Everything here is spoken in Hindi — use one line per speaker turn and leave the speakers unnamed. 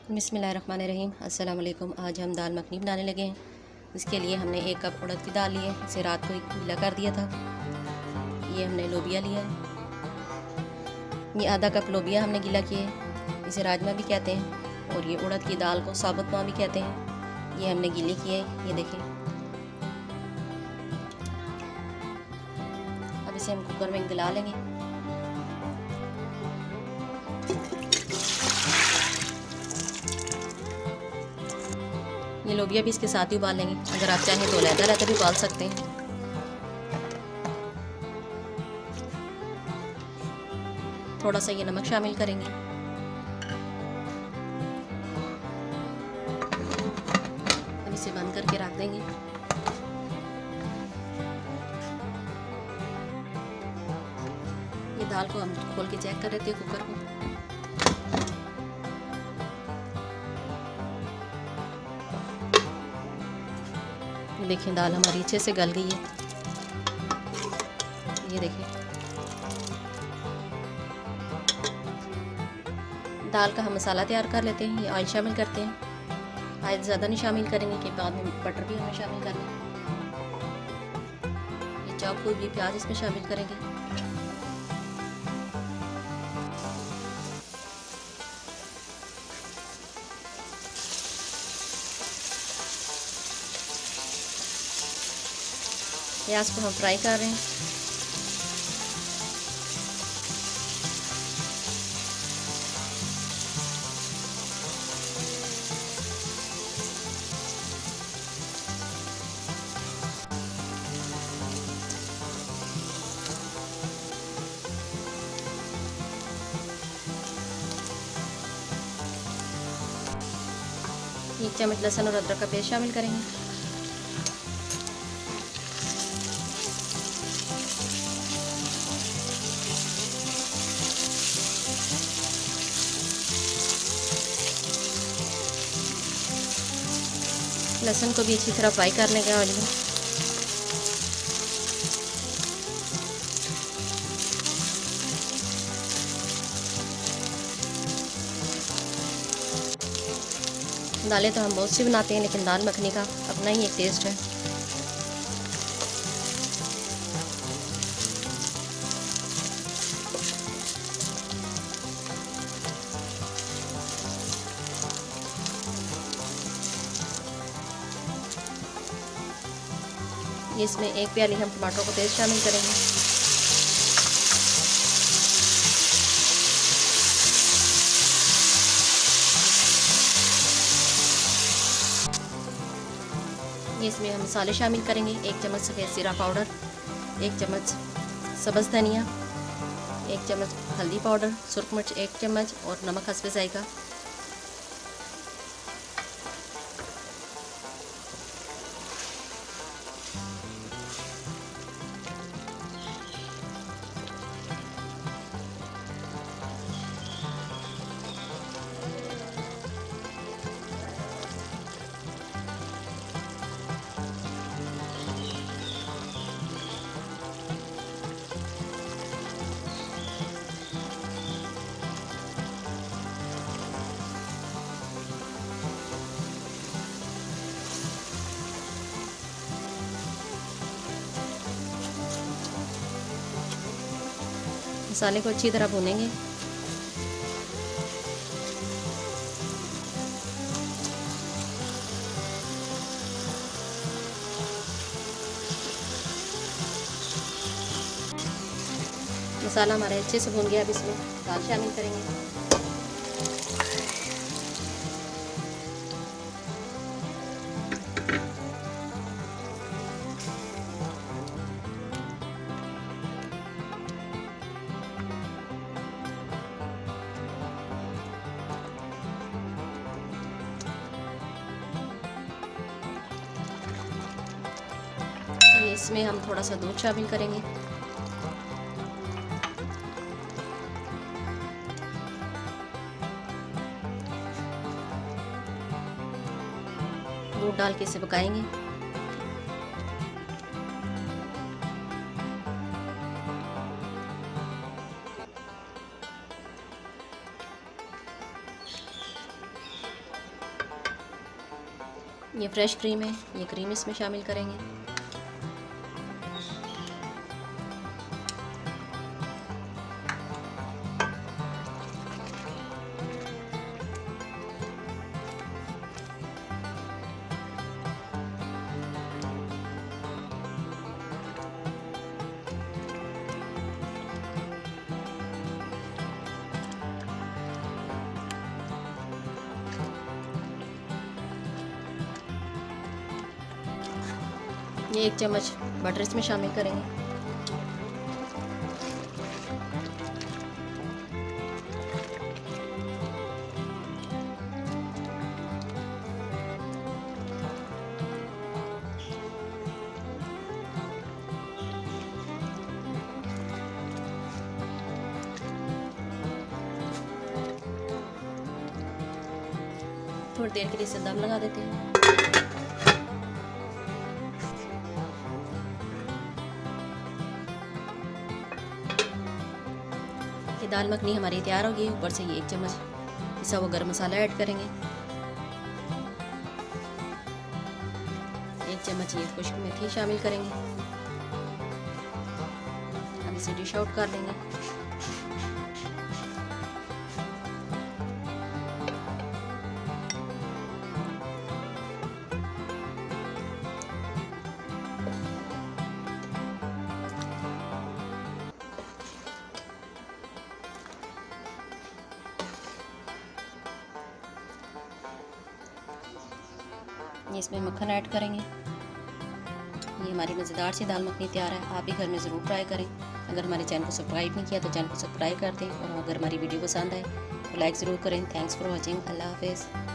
बिस्मिल्लाहिर्रहमानिर्रहीम। अस्सलाम वालेकुम। आज हम दाल मखनी बनाने लगे हैं। इसके लिए हमने 1 कप उड़द की दाल ली है, इसे रात को गीला कर दिया था। ये हमने लोबिया लिया है, ये आधा कप लोबिया हमने गीला किया है, इसे राजमा भी कहते हैं। और ये उड़द की दाल को साबुत माँ भी कहते हैं। ये हमने गीली किए है, ये देखें। अब इसे हम कुकर में गला लेंगे। ये लोबिया भी इसके साथ ही उबाल लेंगे। अगर आप चाहें तो लहदा रहता भी उबाल सकते हैं। थोड़ा सा ये नमक शामिल करेंगे। अब इसे बंद करके रख देंगे। ये दाल को हम खोल के चेक कर रहे थे कुकर को। देखिए दाल हमारी अच्छे से गल गई है। ये देखिए दाल का हम मसाला तैयार कर लेते हैं। ये ऑयल शामिल करते हैं। ऑयल ज़्यादा नहीं शामिल करेंगे कि बाद में बटर भी हमें शामिल करना है। ये चॉप हुई भी प्याज इसमें शामिल करेंगे। प्याज को हम फ्राई कर रहे हैं। एक चम्मच लहसुन और अदरक का पेस्ट शामिल करेंगे। लहसुन को भी अच्छी तरह फ्राई कर लेंगे ऑयल में। दालें तो हम बहुत सी बनाते हैं, लेकिन दाल मखनी का अपना ही एक टेस्ट है। इसमें 1 प्याली हम टमाटर का पेस्ट शामिल करेंगे। इसमें हम मसाले शामिल करेंगे। 1 चम्मच सफ़ेद जीरा पाउडर, 1 चम्मच सब्ज़ धनिया, 1 चम्मच हल्दी पाउडर, सुरख मिर्च 1 चम्मच और नमक हस्बे जायका। मसाले को अच्छी तरह भूनेंगे। मसाला हमारे अच्छे से भून गया। अब इसमें दाल शामिल करेंगे। इसमें हम थोड़ा सा दूध शामिल करेंगे। दूध डाल के इसे पकाएंगे। ये फ्रेश क्रीम है, ये क्रीम इसमें शामिल करेंगे। ये 1 चम्मच बटर इसमें शामिल करेंगे। थोड़ी देर के लिए इसे दम लगा देते हैं। ये दाल मखनी हमारी तैयार होगी। ऊपर से ये 1 चम्मच पिसा हुआ गरम मसाला ऐड करेंगे। 1 चम्मच ये खुश्क मेथी शामिल करेंगे। अब इसे डिश आउट कर लेंगे। ये इसमें मक्खन ऐड करेंगे। ये हमारी मज़ेदार सी दाल मखनी तैयार है। आप भी घर में ज़रूर ट्राई करें। अगर हमारे चैनल को सब्सक्राइब नहीं किया तो चैनल को सब्सक्राइब कर दें, और अगर हमारी वीडियो पसंद आए तो लाइक ज़रूर करें। Thanks for watching. अल्लाह हाफ़िज़।